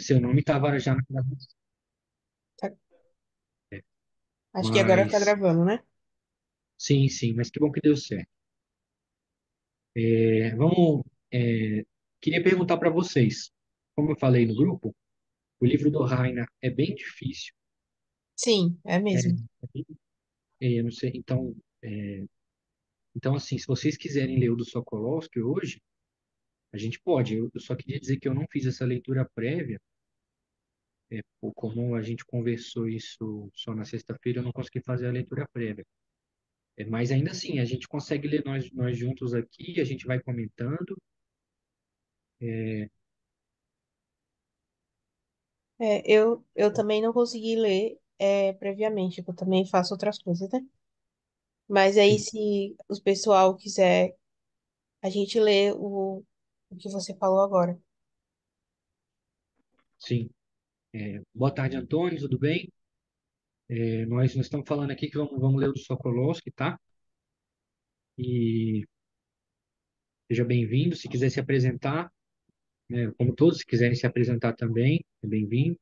Seu nome estava já na gravação, Tá- Acho que agora tá mas gravando, né? sim, sim, mas que bom que deu certo. Vamos, queria perguntar para vocês, como eu falei no grupo, o livro do Rainer é bem difícil, Sim, é é, mesmo. eu não sei, então assim, se vocês quiserem ler o do Sokolovsky hoje, a gente pode. Eu só queria dizer que eu não fiz essa leitura prévia, como a gente conversou isso só na sexta-feira, eu não consegui fazer a leitura prévia. Mas ainda assim, a gente consegue ler nós juntos aqui, a gente vai comentando. É, Eu também não consegui ler previamente, porque eu também faço outras coisas, né? Mas aí, sim, se o pessoal quiser, a gente lê o que você falou agora. sim. Boa tarde, Antônio, tudo bem? Nós estamos falando aqui que vamos ler o do Sokolovsky, tá? E seja bem-vindo. Se quiser se apresentar, né, como todos, se quiserem se apresentar também, é bem-vindo.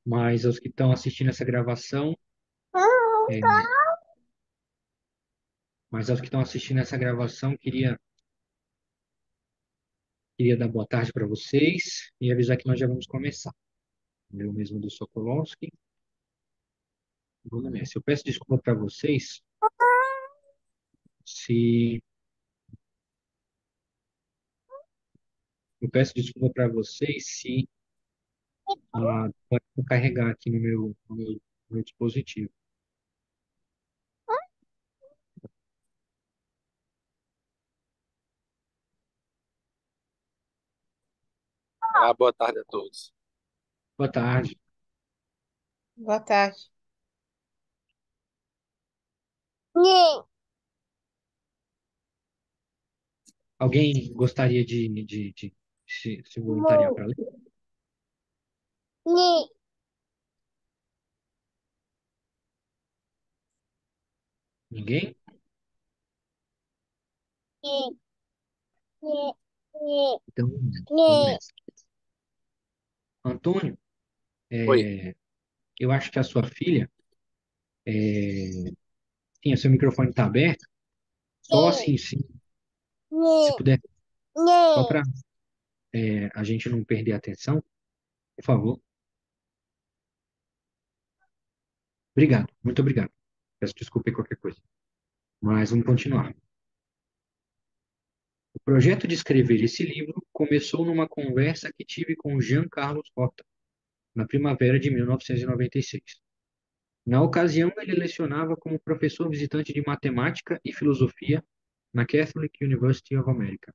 Mas aos que estão assistindo essa gravação, é, mas aos que estão assistindo essa gravação, queria dar boa tarde para vocês e avisar que nós já vamos começar. Eu mesmo do Sokolovsky. Vamos nessa. Eu peço desculpa para vocês se eu peço desculpa para vocês se pode carregar aqui no meu dispositivo. Boa tarde a todos. Boa tarde. Boa tarde. Alguém gostaria de se voluntariar para ler? Ninguém? Então, vamos nessa. Antônio, Oi. eu acho que a sua filha, sim, o seu microfone está aberto. Só assim, se puder, só para a gente não perder a atenção, por favor. Obrigado, muito obrigado. Peço desculpa em qualquer coisa. Mas vamos continuar. O projeto de escrever esse livro começou numa conversa que tive com Jean Carlos Rota, na primavera de 1996. Na ocasião, ele lecionava como professor visitante de matemática e filosofia na Catholic University of America.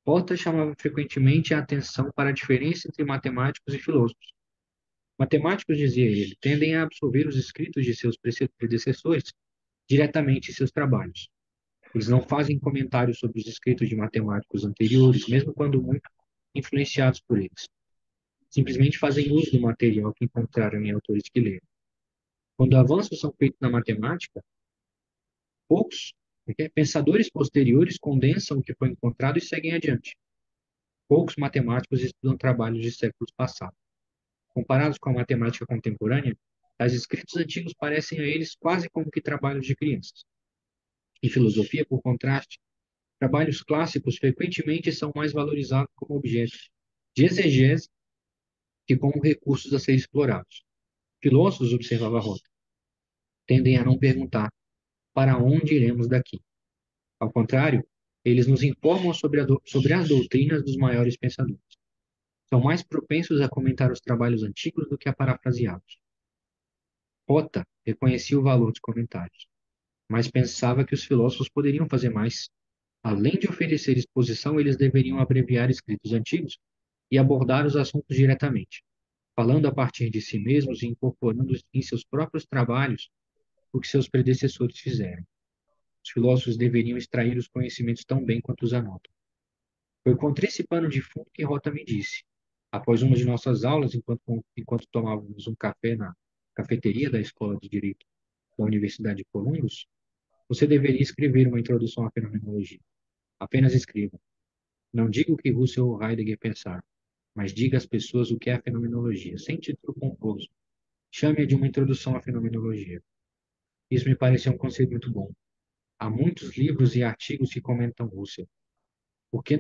Porta chamava frequentemente a atenção para a diferença entre matemáticos e filósofos. Matemáticos, dizia ele, tendem a absorver os escritos de seus predecessores diretamente em seus trabalhos. Eles não fazem comentários sobre os escritos de matemáticos anteriores, mesmo quando muito influenciados por eles. Simplesmente fazem uso do material que encontraram em autores que leram. Quando avanços são feitos na matemática, poucos pensadores posteriores condensam o que foi encontrado e seguem adiante. Poucos matemáticos estudam trabalhos de séculos passados. Comparados com a matemática contemporânea, os escritos antigos parecem a eles quase como que trabalhos de crianças. Em filosofia, por contraste, trabalhos clássicos frequentemente são mais valorizados como objetos de exegese que como recursos a serem explorados. Filósofos, observava Rota, tendem a não perguntar para onde iremos daqui. Ao contrário, eles nos informam sobre as doutrinas dos maiores pensadores. São mais propensos a comentar os trabalhos antigos do que a parafraseá-los. Rota reconhecia o valor dos comentários, mas pensava que os filósofos poderiam fazer mais. Além de oferecer exposição, eles deveriam abreviar escritos antigos e abordar os assuntos diretamente, falando a partir de si mesmos e incorporando em seus próprios trabalhos o que seus predecessores fizeram. Os filósofos deveriam extrair os conhecimentos tão bem quanto os anotam. Foi contra esse pano de fundo que Rota me disse, após uma de nossas aulas, enquanto tomávamos um café na cafeteria da Escola de Direito da Universidade de Columbus, você deveria escrever uma introdução à fenomenologia. Apenas escreva. Não diga o que Russell ou Heidegger pensaram, mas diga às pessoas o que é a fenomenologia, sem título pomposo. Chame-a de uma introdução à fenomenologia. Isso me pareceu um conceito muito bom. Há muitos livros e artigos que comentam Russell. Por que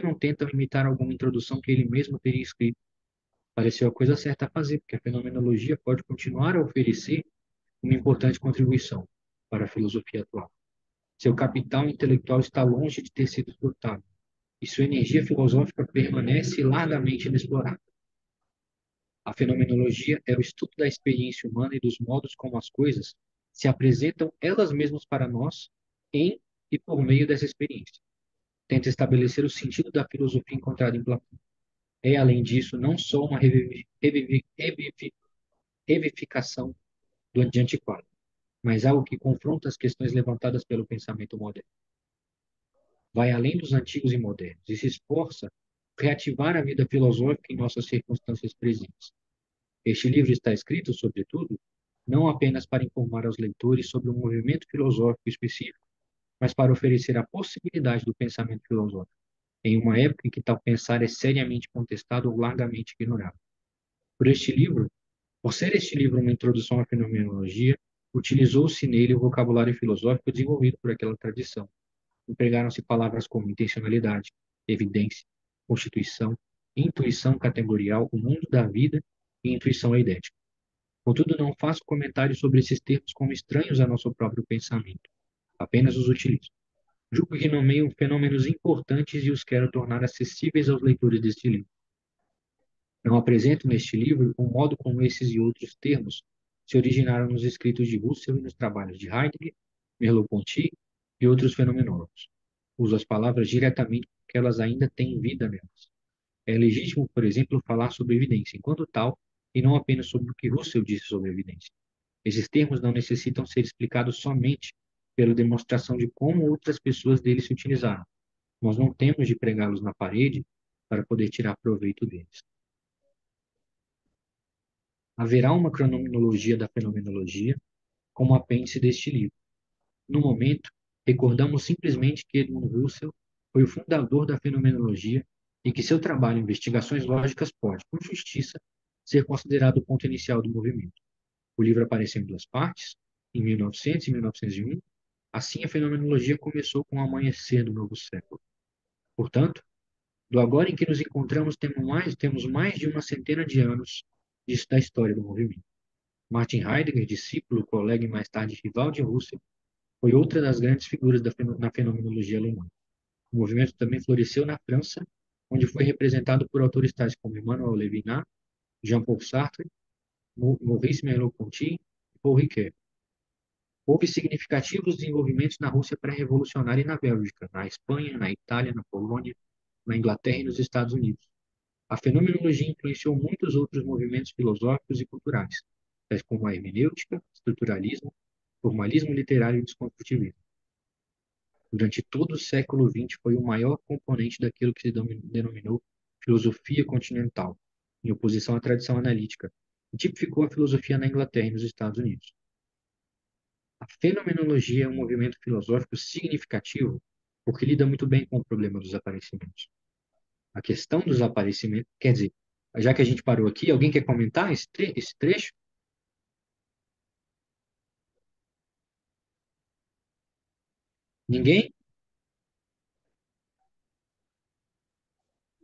não tentam imitar alguma introdução que ele mesmo teria escrito? Pareceu a coisa certa a fazer, porque a fenomenologia pode continuar a oferecer uma importante contribuição para a filosofia atual. Seu capital intelectual está longe de ter sido esgotado, e sua energia filosófica permanece largamente inexplorada. A fenomenologia é o estudo da experiência humana e dos modos como as coisas se apresentam elas mesmas para nós em e por meio dessa experiência. Tenta estabelecer o sentido da filosofia encontrada em Platão. É, além disso, não só uma revivificação do antiquado, mas algo que confronta as questões levantadas pelo pensamento moderno. Vai além dos antigos e modernos e se esforça por reativar a vida filosófica em nossas circunstâncias presentes. Este livro está escrito, sobretudo, não apenas para informar aos leitores sobre um movimento filosófico específico, mas para oferecer a possibilidade do pensamento filosófico, em uma época em que tal pensar é seriamente contestado ou largamente ignorado. Por este livro, por ser este livro uma introdução à fenomenologia, utilizou-se nele o vocabulário filosófico desenvolvido por aquela tradição. Empregaram-se palavras como intencionalidade, evidência, constituição, intuição categorial, o mundo da vida e intuição eidética. Contudo, não faço comentários sobre esses termos como estranhos a nosso próprio pensamento. Apenas os utilizo. Julgo que nomeio fenômenos importantes e os quero tornar acessíveis aos leitores deste livro. Não apresento neste livro o modo como esses e outros termos se originaram nos escritos de Husserl e nos trabalhos de Heidegger, Merleau-Ponty e outros fenomenólogos. Uso as palavras diretamente porque elas ainda têm vida nelas. É legítimo, por exemplo, falar sobre evidência enquanto tal e não apenas sobre o que Husserl disse sobre evidência. Esses termos não necessitam ser explicados somente pela demonstração de como outras pessoas deles se utilizaram. Nós não temos de pregá-los na parede para poder tirar proveito deles. Haverá uma cronologia da fenomenologia como apêndice deste livro. No momento, recordamos simplesmente que Edmund Husserl foi o fundador da fenomenologia e que seu trabalho Investigações Lógicas pode, com justiça, ser considerado o ponto inicial do movimento. O livro apareceu em duas partes, em 1900 e 1901. Assim, a fenomenologia começou com o amanhecer do novo século. Portanto, do agora em que nos encontramos, temos mais de uma centena de anos da história do movimento. Martin Heidegger, discípulo, colega e mais tarde rival de Husserl, foi outra das grandes figuras na fenomenologia alemã. O movimento também floresceu na França, onde foi representado por autores tais como Emmanuel Levinas, Jean-Paul Sartre, Maurice Merleau-Ponty e Paul Ricoeur. Houve significativos desenvolvimentos na Rússia pré-revolucionária e na Bélgica, na Espanha, na Itália, na Polônia, na Inglaterra e nos Estados Unidos. A fenomenologia influenciou muitos outros movimentos filosóficos e culturais, tais como a hermenêutica, estruturalismo, formalismo literário e desconstrutivismo. Durante todo o século XX foi o maior componente daquilo que se denominou filosofia continental, em oposição à tradição analítica, e tipificou a filosofia na Inglaterra e nos Estados Unidos. A fenomenologia é um movimento filosófico significativo porque lida muito bem com o problema dos aparecimentos. A questão dos aparecimentos, quer dizer, já que a gente parou aqui, alguém quer comentar esse trecho? Ninguém?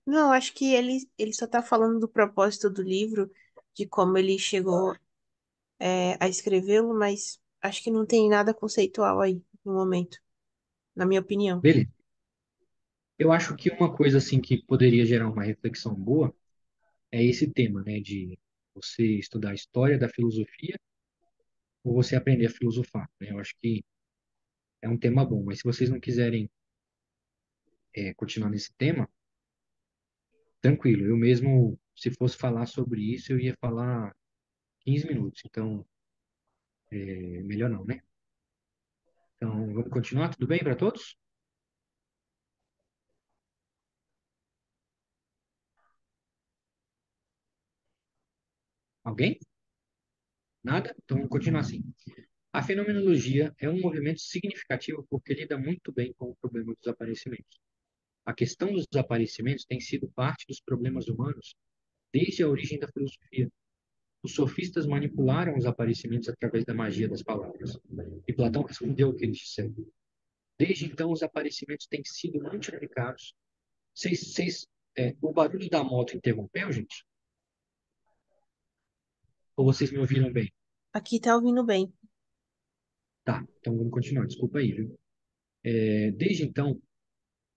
Não, acho que ele só tá falando do propósito do livro, de como ele chegou, a escrevê-lo, mas acho que não tem nada conceitual aí no momento, na minha opinião. Beleza. Eu acho que uma coisa assim que poderia gerar uma reflexão boa é esse tema, né, de você estudar a história da filosofia ou você aprender a filosofar, né? Eu acho que é um tema bom, mas se vocês não quiserem continuar nesse tema, tranquilo. Eu mesmo, se fosse falar sobre isso, eu ia falar 15 minutos, então melhor não, né? Então, vamos continuar? Tudo bem para todos? Alguém? Nada? Então, vamos continuar assim. A fenomenologia é um movimento significativo porque lida muito bem com o problema dos aparecimentos. A questão dos desaparecimentos tem sido parte dos problemas humanos desde a origem da filosofia. Os sofistas manipularam os aparecimentos através da magia das palavras. E Platão respondeu o que eles disseram. Desde então, os aparecimentos têm sido multiplicados. O barulho da moto interrompeu, gente? Ou vocês me ouviram bem? Aqui tá ouvindo bem. Tá, então vamos continuar. Desculpa aí, viu? Desde então,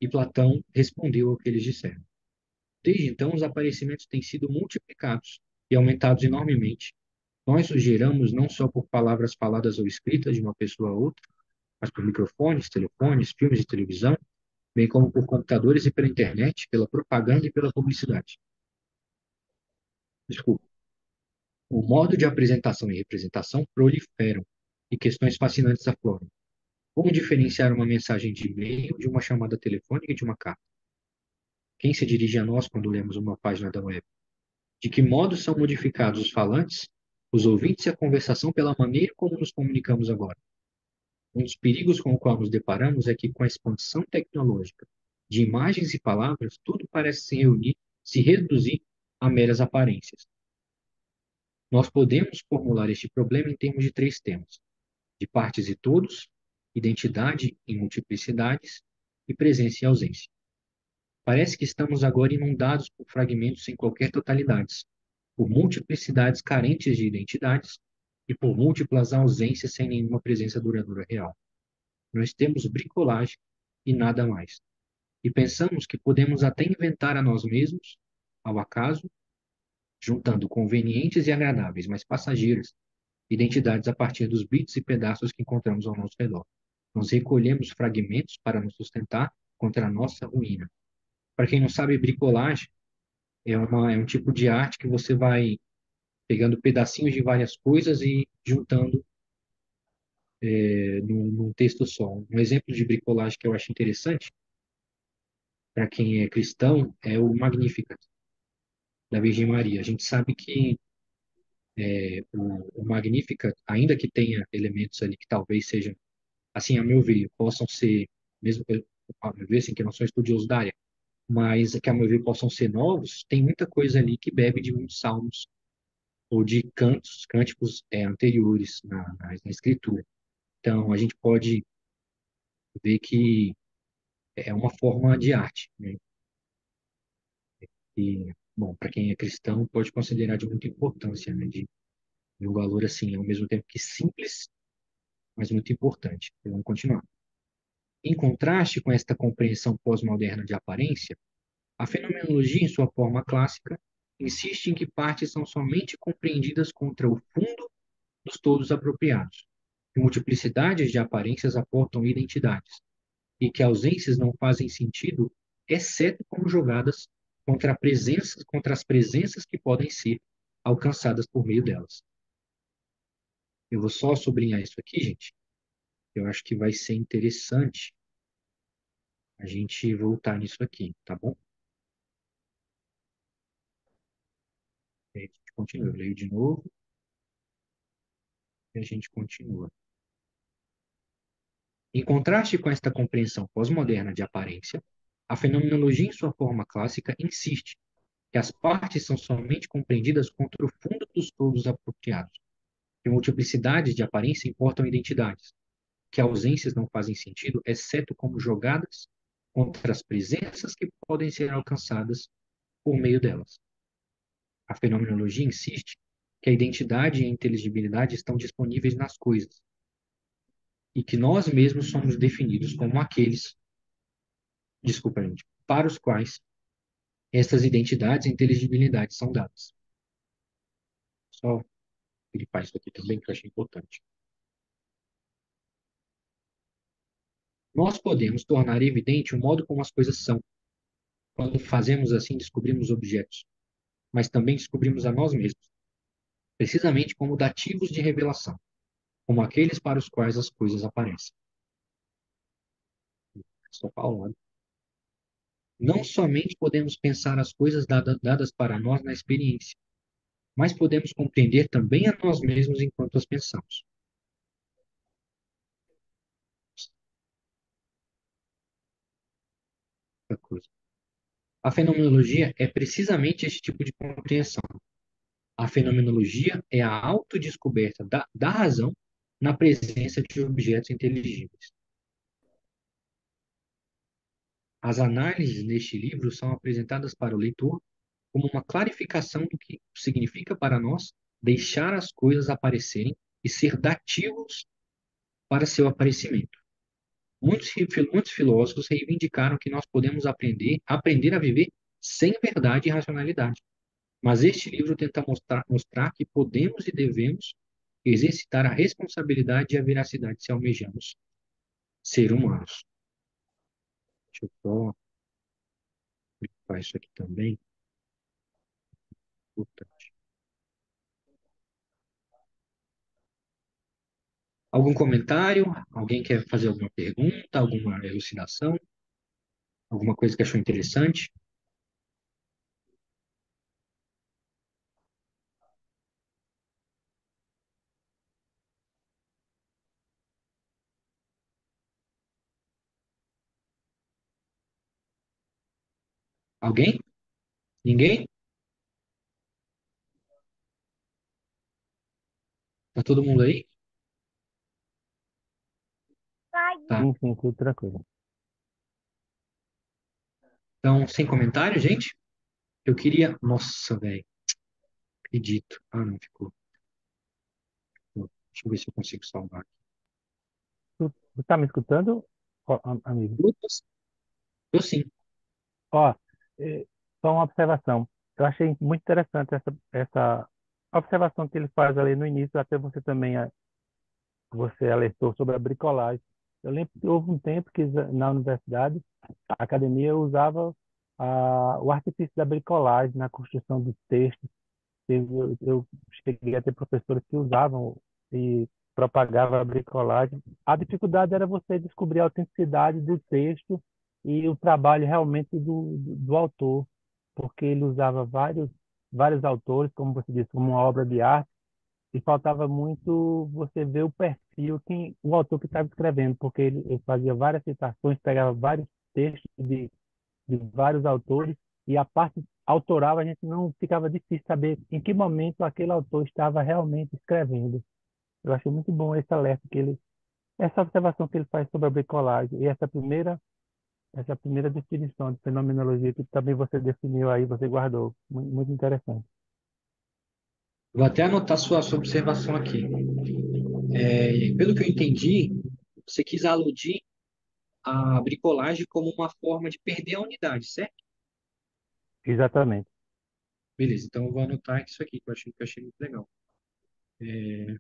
e Platão respondeu ao que eles disseram. Desde então, os aparecimentos têm sido multiplicados e aumentados enormemente. Nós os geramos não só por palavras faladas ou escritas de uma pessoa a outra, mas por microfones, telefones, filmes de televisão, bem como por computadores e pela internet, pela propaganda e pela publicidade. Desculpa. O modo de apresentação e representação proliferam e questões fascinantes afloram. Como diferenciar uma mensagem de e-mail de uma chamada telefônica e de uma carta? Quem se dirige a nós quando lemos uma página da web? De que modo são modificados os falantes, os ouvintes e a conversação pela maneira como nos comunicamos agora? Um dos perigos com o qual nos deparamos é que, com a expansão tecnológica de imagens e palavras, tudo parece se reduzir a meras aparências. Nós podemos formular este problema em termos de três temas: de partes e todos, identidade em multiplicidades e presença e ausência. Parece que estamos agora inundados por fragmentos sem qualquer totalidades, por multiplicidades carentes de identidades e por múltiplas ausências sem nenhuma presença duradoura real. Nós temos bricolagem e nada mais. E pensamos que podemos até inventar a nós mesmos, ao acaso, juntando convenientes e agradáveis, mas passageiras, identidades a partir dos bits e pedaços que encontramos ao nosso redor. Nós recolhemos fragmentos para nos sustentar contra a nossa ruína. Para quem não sabe, bricolagem é um tipo de arte que você vai pegando pedacinhos de várias coisas e juntando num texto só. Um exemplo de bricolagem que eu acho interessante, para quem é cristão, é o Magnificat, da Virgem Maria. A gente sabe que o Magnificat, ainda que tenha elementos ali que talvez sejam, assim, a meu ver, possam ser, mesmo a meu ver, assim, que eu não sou estudioso da área, mas que a meu ver possam ser novos, tem muita coisa ali que bebe de muitos salmos ou de cânticos anteriores na escritura. Então, a gente pode ver que é uma forma de arte, né? E, bom, para quem é cristão, pode considerar de muita importância, né? De um valor, assim, ao mesmo tempo que simples, mas muito importante. Então, vamos continuar. Em contraste com esta compreensão pós-moderna de aparência, a fenomenologia, em sua forma clássica, insiste em que partes são somente compreendidas contra o fundo dos todos apropriados, que multiplicidades de aparências aportam identidades, e que ausências não fazem sentido, exceto como jogadas contra as presenças que podem ser alcançadas por meio delas. Eu vou só sublinhar isso aqui, gente. Eu acho que vai ser interessante a gente voltar nisso aqui, tá bom? E aí a gente continua. Eu leio de novo e a gente continua. Em contraste com esta compreensão pós-moderna de aparência, a fenomenologia, em sua forma clássica, insiste que as partes são somente compreendidas contra o fundo dos todos apropriados, que multiplicidades de aparência importam identidades, que ausências não fazem sentido, exceto como jogadas contra as presenças que podem ser alcançadas por meio delas. A fenomenologia insiste que a identidade e a inteligibilidade estão disponíveis nas coisas, e que nós mesmos somos definidos como aqueles, desculpa, gente, para os quais essas identidades e inteligibilidades são dadas. Só gripar isso aqui também, que eu achei importante. Nós podemos tornar evidente o modo como as coisas são. Quando fazemos assim, descobrimos objetos, mas também descobrimos a nós mesmos, precisamente como dativos de revelação, como aqueles para os quais as coisas aparecem. Estou falando. Não somente podemos pensar as coisas dadas para nós na experiência, mas podemos compreender também a nós mesmos enquanto as pensamos. outra coisa. A fenomenologia é precisamente esse tipo de compreensão. A fenomenologia é a autodescoberta da razão na presença de objetos inteligíveis. As análises neste livro são apresentadas para o leitor como uma clarificação do que significa para nós deixar as coisas aparecerem e ser dativos para seu aparecimento. Muitos filósofos reivindicaram que nós podemos aprender a viver sem verdade e racionalidade. Mas este livro tenta mostrar que podemos e devemos exercitar a responsabilidade e a veracidade se almejamos ser humanos. Deixa eu só limpar isso aqui também. Importante. Algum comentário? Alguém quer fazer alguma pergunta, alguma elucidação? Alguma coisa que achou interessante? Alguém? Ninguém? Tá todo mundo aí? Tá. Sim, sim, tudo tranquilo. Então, sem comentário, gente? Eu queria. Nossa, velho. Acredito. Ah, não ficou. Deixa eu ver se eu consigo salvar aqui. Tu tá me escutando, ó, amigo? Lucas? Eu sim. Ó, só uma observação. Eu achei muito interessante essa observação que ele faz ali no início, até você também você alertou sobre a bricolagem. Eu lembro que houve um tempo que na universidade, a academia usava o artifício da bricolagem na construção dos textos. Eu cheguei a ter professores que usavam e propagavam a bricolagem. A dificuldade era você descobrir a autenticidade do texto e o trabalho realmente do autor, porque ele usava vários autores, como você disse, como uma obra de arte, e faltava muito você ver o perfil, o autor que estava escrevendo, porque ele fazia várias citações, pegava vários textos de vários autores, e a parte autoral a gente não ficava difícil saber em que momento aquele autor estava realmente escrevendo. Eu achei muito bom esse alerta essa observação que ele faz sobre a bricolagem e essa primeira definição de fenomenologia que também você definiu aí, você guardou. Muito, muito interessante. Vou até anotar sua observação aqui. Pelo que eu entendi, você quis aludir a bricolagem como uma forma de perder a unidade, certo? Exatamente. Beleza, então eu vou anotar isso aqui, que eu achei muito legal. É,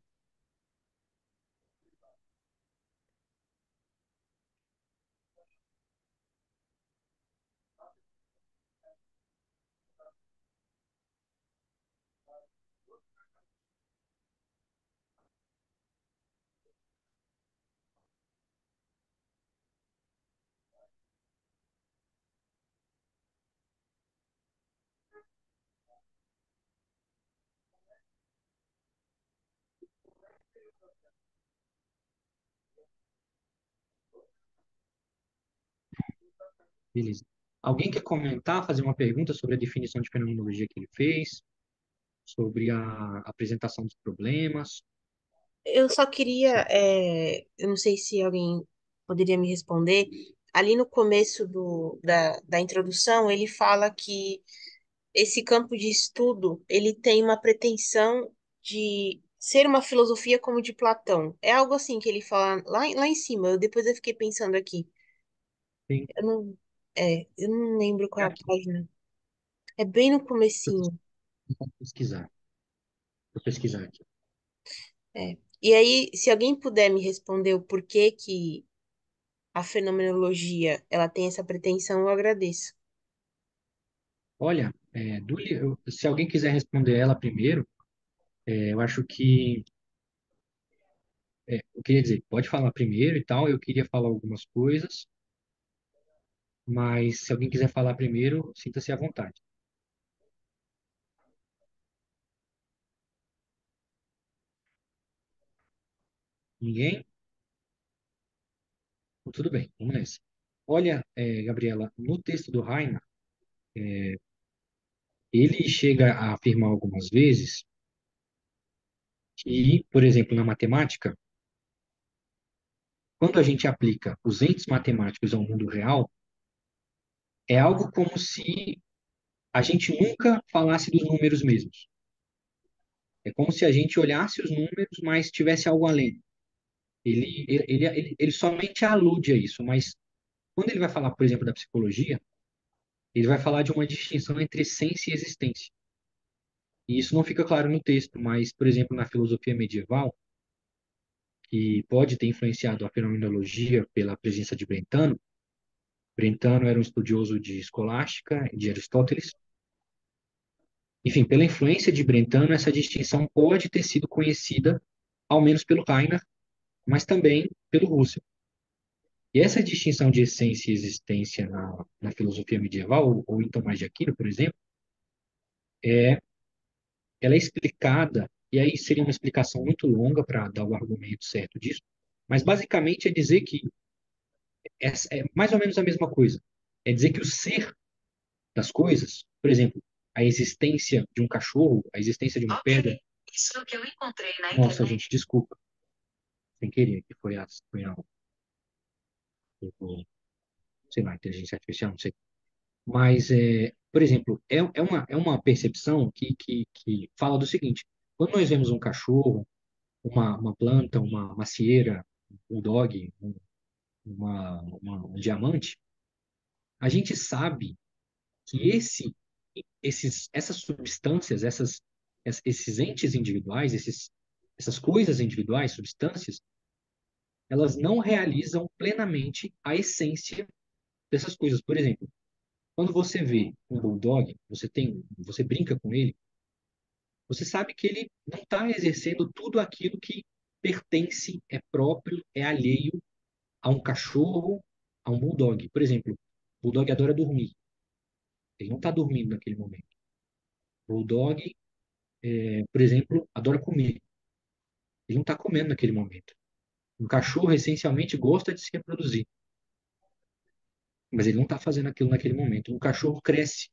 beleza. Alguém quer comentar, fazer uma pergunta sobre a definição de fenomenologia que ele fez, sobre a apresentação dos problemas? Eu só queria, eu não sei se alguém poderia me responder. Ali no começo da introdução, ele fala que esse campo de estudo, ele tem uma pretensão de ser uma filosofia como de Platão. É algo assim que ele fala lá em cima. Depois eu fiquei pensando aqui. Sim, Eu não, eu não lembro é qual é a aqui. página. É bem no Eu comecinho. vou pesquisar. Vou pesquisar aqui. É. E aí, se alguém puder me responder o porquê que a fenomenologia ela tem essa pretensão, eu agradeço. Olha, se alguém quiser responder ela primeiro, eu acho que eu queria dizer, pode falar primeiro e tal, eu queria falar algumas coisas, mas se alguém quiser falar primeiro, sinta-se à vontade. Ninguém? Então, tudo bem, vamos nessa. olha, Gabriela, no texto do Heiner, ele chega a afirmar algumas vezes que, por exemplo, na matemática, quando a gente aplica os entes matemáticos ao mundo real, é algo como se a gente nunca falasse dos números mesmos. É como se a gente olhasse os números, mas tivesse algo além. Ele somente alude a isso, mas quando ele vai falar, por exemplo, da psicologia, ele vai falar de uma distinção entre essência e existência. E isso não fica claro no texto, mas, por exemplo, na filosofia medieval, que pode ter influenciado a fenomenologia pela presença de Brentano. Brentano era um estudioso de escolástica, de Aristóteles. Enfim, pela influência de Brentano, essa distinção pode ter sido conhecida, ao menos pelo Heiner, mas também pelo Russell. E essa distinção de essência e existência na filosofia medieval, ou então mais de Aquino, por exemplo, é, ela é explicada, e aí seria uma explicação muito longa para dar o argumento certo disso, mas basicamente é dizer que é mais ou menos a mesma coisa. É dizer que o ser das coisas, por exemplo, a existência de um cachorro, a existência de uma pedra. Isso é o que eu encontrei na internet. Nossa, gente, desculpa. Sem querer, que sei lá, inteligência artificial, não sei. Mas, por exemplo, é uma percepção que fala do seguinte: quando nós vemos um cachorro, uma planta, uma macieira, um dog, um diamante, a gente sabe que essas substâncias, esses entes individuais, essas coisas individuais, substâncias, elas não realizam plenamente a essência dessas coisas. Por exemplo, quando você vê um bulldog, você brinca com ele, você sabe que ele não está exercendo tudo aquilo que pertence, é próprio, é alheio a um cachorro, a um bulldog. Por exemplo, o bulldog adora dormir. Ele não está dormindo naquele momento. O bulldog, por exemplo, adora comer. Ele não está comendo naquele momento. Um cachorro, essencialmente, gosta de se reproduzir, mas ele não está fazendo aquilo naquele momento. Um cachorro cresce,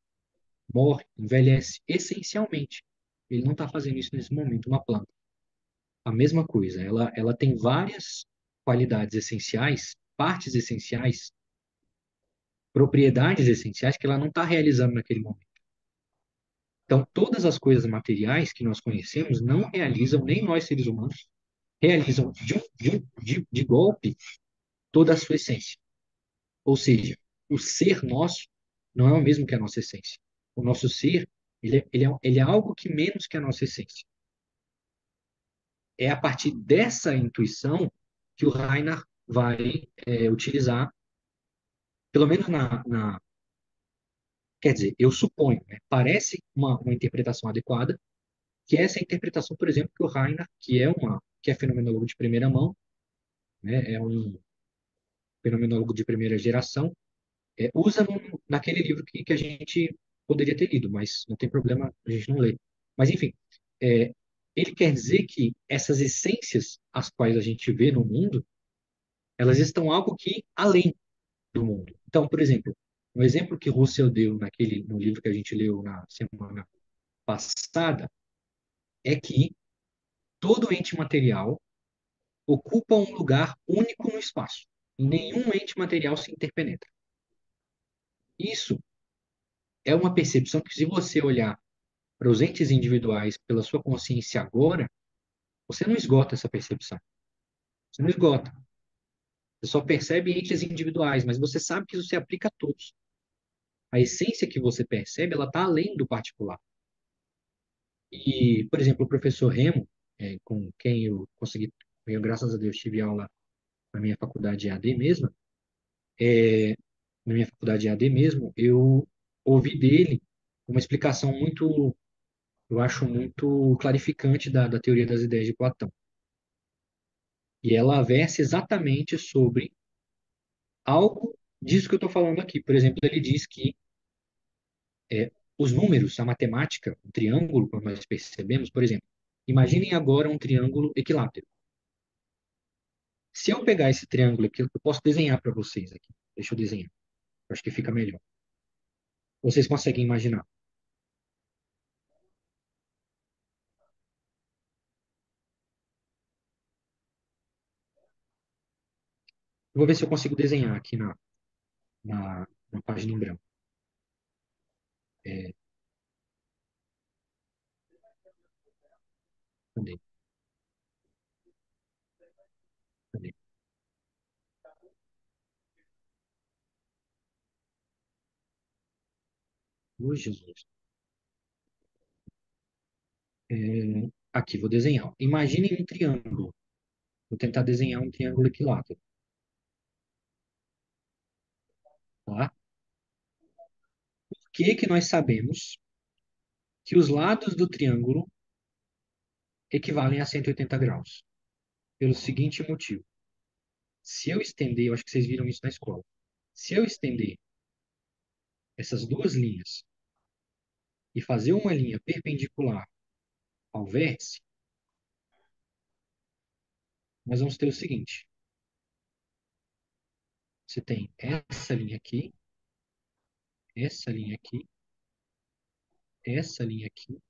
morre, envelhece, essencialmente. Ele não está fazendo isso nesse momento. Uma planta, a mesma coisa. Ela tem várias qualidades essenciais, partes essenciais, propriedades essenciais que ela não está realizando naquele momento. Então, todas as coisas materiais que nós conhecemos não realizam, nem nós seres humanos, realizam de golpe toda a sua essência. Ou seja, o ser nosso não é o mesmo que a nossa essência. O nosso ser, ele é algo que menos que a nossa essência. É a partir dessa intuição que o Reinhard vai utilizar, pelo menos quer dizer, eu suponho, né, parece uma interpretação adequada, que é essa interpretação, por exemplo, que o Reinhard, que é fenomenólogo de primeira mão, né, é um fenomenólogo de primeira geração, usa naquele livro que a gente poderia ter lido, mas não tem problema a gente não ler. Mas, enfim, é, ele quer dizer que essas essências as quais a gente vê no mundo, elas estão algo que além do mundo. Então, por exemplo, um exemplo que Russell deu no livro que a gente leu na semana passada é que todo ente material ocupa um lugar único no espaço. E nenhum ente material se interpenetra. Isso é uma percepção que, se você olhar para os entes individuais pela sua consciência agora, você não esgota essa percepção. Você não esgota. Você só percebe entes individuais, mas você sabe que isso se aplica a todos. A essência que você percebe, ela está além do particular. E, por exemplo, o professor Remo, com quem eu, graças a Deus, tive aula na minha faculdade EAD mesmo, na minha faculdade EAD mesmo, eu ouvi dele uma explicação muito, eu acho, muito clarificante da teoria das ideias de Platão. E ela versa exatamente sobre algo disso que eu estou falando aqui. Por exemplo, ele diz que os números, a matemática, o triângulo, como nós percebemos, por exemplo, imaginem agora um triângulo equilátero. Se eu pegar esse triângulo aqui, eu posso desenhar para vocês aqui. Deixa eu desenhar. Eu acho que fica melhor. Vocês conseguem imaginar? Eu vou ver se eu consigo desenhar aqui na página em branco. É, cadê? Cadê? Oh, Jesus. É, aqui, vou desenhar. Imaginem um triângulo. Vou tentar desenhar um triângulo equilátero. Tá? Por que que nós sabemos que os lados do triângulo equivalem a 180 graus? Pelo seguinte motivo. Se eu estender, eu acho que vocês viram isso na escola. Se eu estender essas duas linhas e fazer uma linha perpendicular ao vértice, nós vamos ter o seguinte. Você tem essa linha aqui, essa linha aqui, essa linha aqui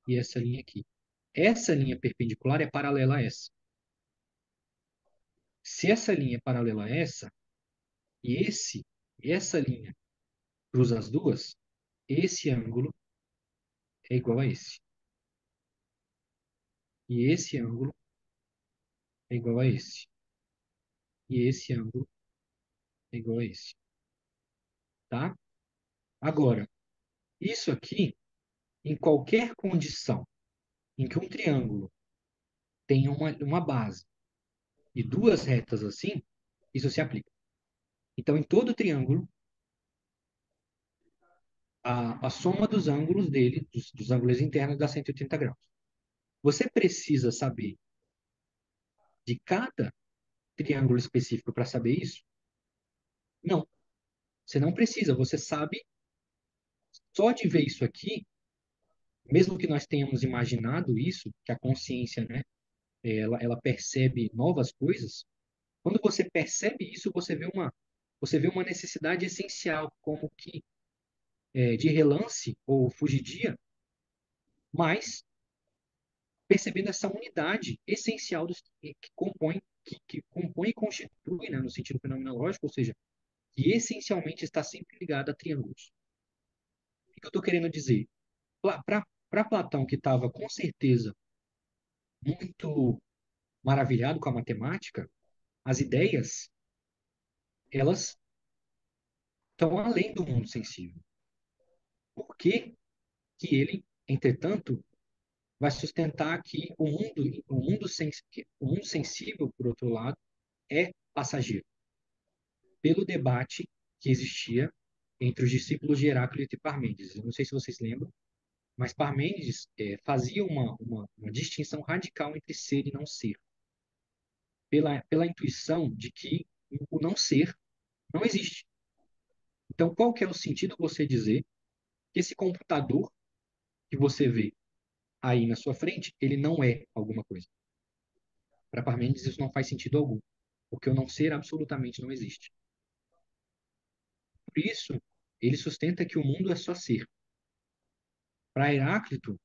e essa linha aqui. Essa linha perpendicular é paralela a essa. Se essa linha é paralela a essa, e essa linha cruza as duas, esse ângulo é igual a esse. E esse ângulo é igual a esse. E esse ângulo é igual a esse. Tá? Agora, isso aqui, em qualquer condição em que um triângulo tenha uma base e duas retas assim, isso se aplica. Então, em todo triângulo, a soma dos ângulos dele, dos ângulos internos, dá 180 graus. Você precisa saber de cada triângulo específico para saber isso? Não, você não precisa. Você sabe só de ver isso aqui, mesmo que nós tenhamos imaginado isso, que a consciência, né, ela percebe novas coisas. Quando você percebe isso, você vê uma necessidade essencial, como que de relance ou fugidia, mas percebendo essa unidade essencial que compõe e constitui, né, no sentido fenomenológico, ou seja, que essencialmente está sempre ligada a triângulos. O que eu estou querendo dizer? Para Platão, que estava com certeza muito maravilhado com a matemática, as ideias, elas estão além do mundo sensível. Por que que ele, entretanto, vai sustentar que o mundo sensível, por outro lado, é passageiro? Pelo debate que existia entre os discípulos de Heráclito e Parmênides. Eu não sei se vocês lembram, mas Parmênides fazia uma distinção radical entre ser e não ser, pela intuição de que o não ser não existe. Então, qual que é o sentido você dizer que esse computador que você vê aí na sua frente, ele não é alguma coisa? Para Parmênides, isso não faz sentido algum, porque o não ser absolutamente não existe. Por isso, ele sustenta que o mundo é só ser. Para Heráclito,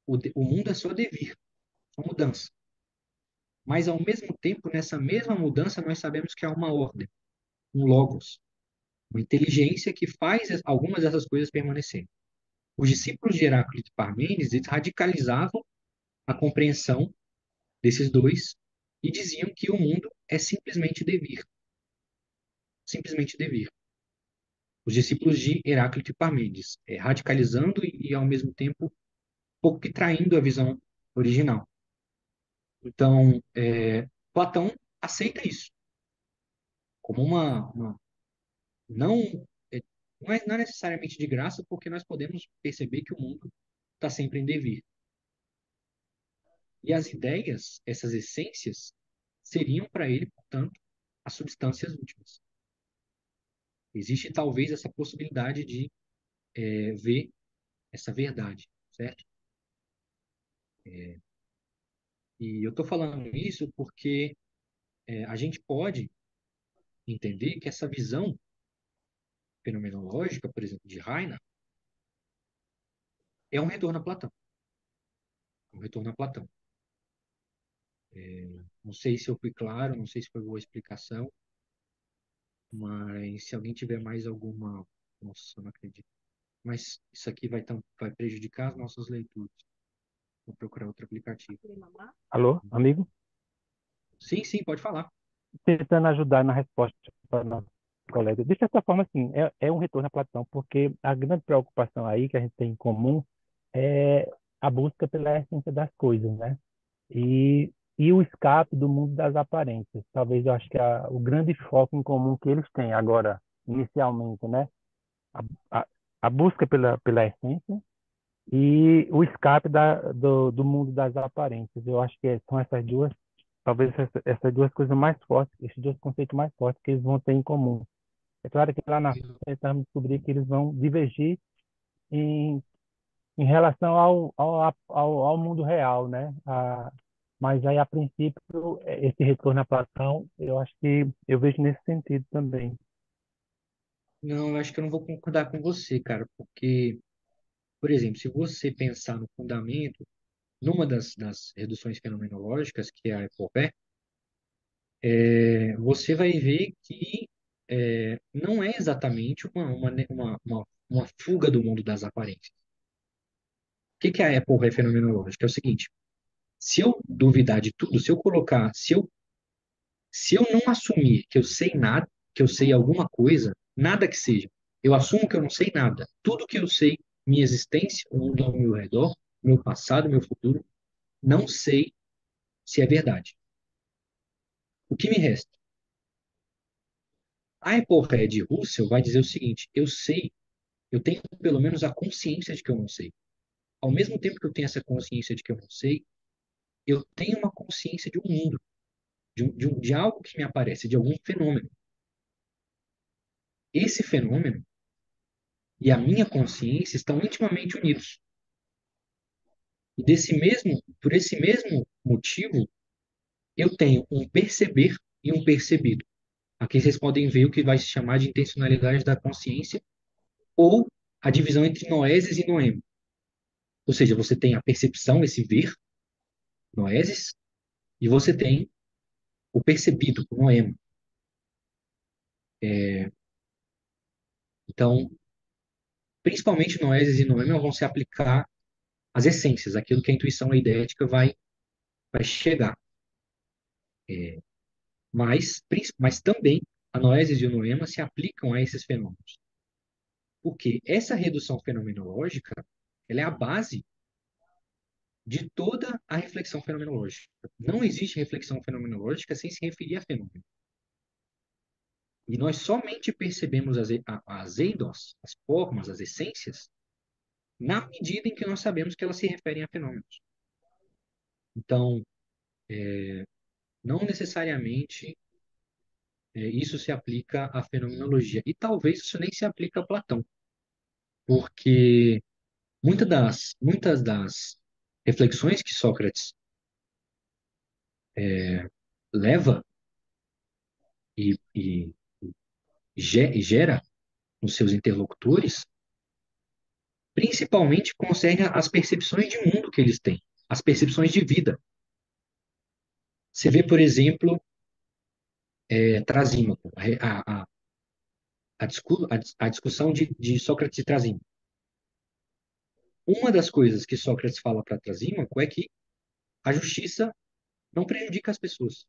o mundo é só devir, só mudança. Mas, ao mesmo tempo, nessa mesma mudança, nós sabemos que há uma ordem, um logos, uma inteligência que faz algumas dessas coisas permanecerem. Os discípulos de Heráclito e Parmênides eles radicalizavam a compreensão desses dois e diziam que o mundo é simplesmente devir. Simplesmente devir. Os discípulos de Heráclito e Parmênides, radicalizando ao mesmo tempo, um pouco que traindo a visão original. Então, Platão aceita isso como não, é, não é necessariamente de graça, porque nós podemos perceber que o mundo está sempre em devir. E as ideias, essas essências, seriam para ele, portanto, as substâncias últimas. Existe talvez essa possibilidade de ver essa verdade, certo? E eu estou falando isso porque a gente pode entender que essa visão fenomenológica, por exemplo, de Heine, é um retorno a Platão. Um retorno a Platão. Não sei se eu fui claro, não sei se foi boa explicação, mas se alguém tiver mais alguma. Nossa, eu não acredito. Mas isso aqui vai prejudicar as nossas leituras. Vou procurar outro aplicativo. Alô, amigo? Sim, sim, pode falar. Tentando ajudar na resposta para nosso colega. De certa forma, assim, é um retorno a Platão, porque a grande preocupação aí que a gente tem em comum é a busca pela essência das coisas, né? E o escape do mundo das aparências. Talvez eu acho que o grande foco em comum que eles têm agora, inicialmente, né? A, a, a busca pela essência e o escape do mundo das aparências. Eu acho que são essas duas, talvez essas duas coisas mais fortes, esses dois conceitos mais fortes que eles vão ter em comum. É claro que lá na frente vamos descobrir que eles vão divergir em, em relação ao mundo real, né? Mas aí, a princípio, esse retorno à Platão, eu acho que eu vejo nesse sentido também. Não, eu acho que eu não vou concordar com você, cara, porque, por exemplo, se você pensar no fundamento, numa das reduções fenomenológicas, que é a Epopé, você vai ver que não é exatamente uma fuga do mundo das aparências. O que que é a Epopé fenomenológica? É o seguinte, se eu duvidar de tudo, se eu não assumir que eu sei nada, que eu sei alguma coisa, nada que seja, eu assumo que eu não sei nada. Tudo que eu sei, minha existência, o mundo ao meu redor, meu passado, meu futuro, não sei se é verdade. O que me resta? A Epoché de Russell vai dizer o seguinte: eu sei, eu tenho pelo menos a consciência de que eu não sei. Ao mesmo tempo que eu tenho essa consciência de que eu não sei, eu tenho uma consciência de um mundo, de algo que me aparece, de algum fenômeno. Esse fenômeno e a minha consciência estão intimamente unidos. E por esse mesmo motivo, eu tenho um perceber e um percebido. Aqui vocês podem ver o que vai se chamar de intencionalidade da consciência ou a divisão entre noesis e noema. Ou seja, você tem a percepção, esse ver, noesis, e você tem o percebido, o noema. Então, principalmente noesis e noema vão se aplicar às essências, aquilo que a intuição ideética vai chegar. É, mas também a noesis e o noema se aplicam a esses fenômenos. Porque essa redução fenomenológica, ela é a base de toda a reflexão fenomenológica. Não existe reflexão fenomenológica sem se referir a fenômeno. E nós somente percebemos as eidos, as formas, as essências, na medida em que nós sabemos que elas se referem a fenômenos. Então, não necessariamente isso se aplica à fenomenologia. E talvez isso nem se aplique a Platão, porque muitas das reflexões que Sócrates leva e gera nos seus interlocutores, principalmente concerne às percepções de mundo que eles têm, as percepções de vida. Você vê, por exemplo, Trasímaco, a discussão de Sócrates e Trasímaco. Uma das coisas que Sócrates fala para Trasímaco é que a justiça não prejudica as pessoas.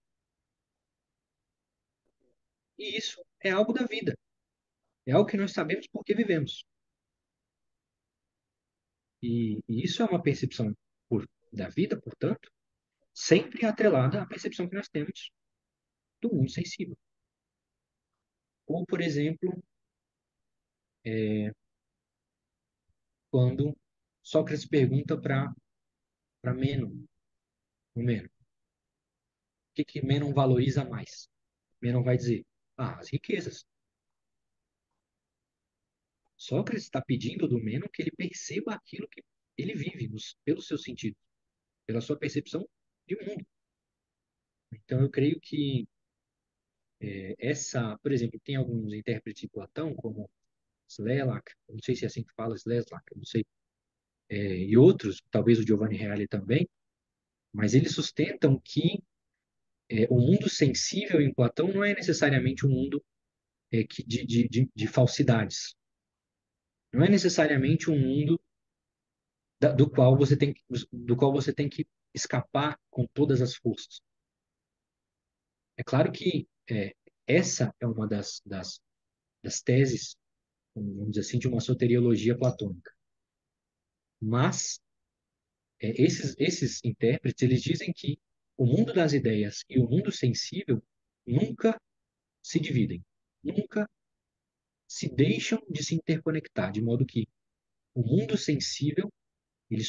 E isso é algo da vida. É algo que nós sabemos porque vivemos. E isso é uma percepção da vida, portanto, sempre atrelada à percepção que nós temos do mundo sensível. Ou, por exemplo, quando Sócrates pergunta para Mênon, o Mênon, o que Mênon valoriza mais? Mênon vai dizer, as riquezas. Sócrates está pedindo do Mênon que ele perceba aquilo que ele vive pelos seus sentidos, pela sua percepção de mundo. Então, eu creio que Por exemplo, tem alguns intérpretes de Platão, como Slelak, eu não sei se é assim que fala, Sleslak, eu não sei, e outros, talvez o Giovanni Reale também, mas eles sustentam que o mundo sensível em Platão não é necessariamente um mundo de falsidades. Não é necessariamente um mundo do qual você tem que escapar com todas as forças. É claro que essa é uma das teses, vamos dizer assim, de uma soteriologia platônica. Mas esses intérpretes, eles dizem que o mundo das ideias e o mundo sensível nunca se dividem, nunca se deixam de se interconectar, de modo que o mundo sensível ele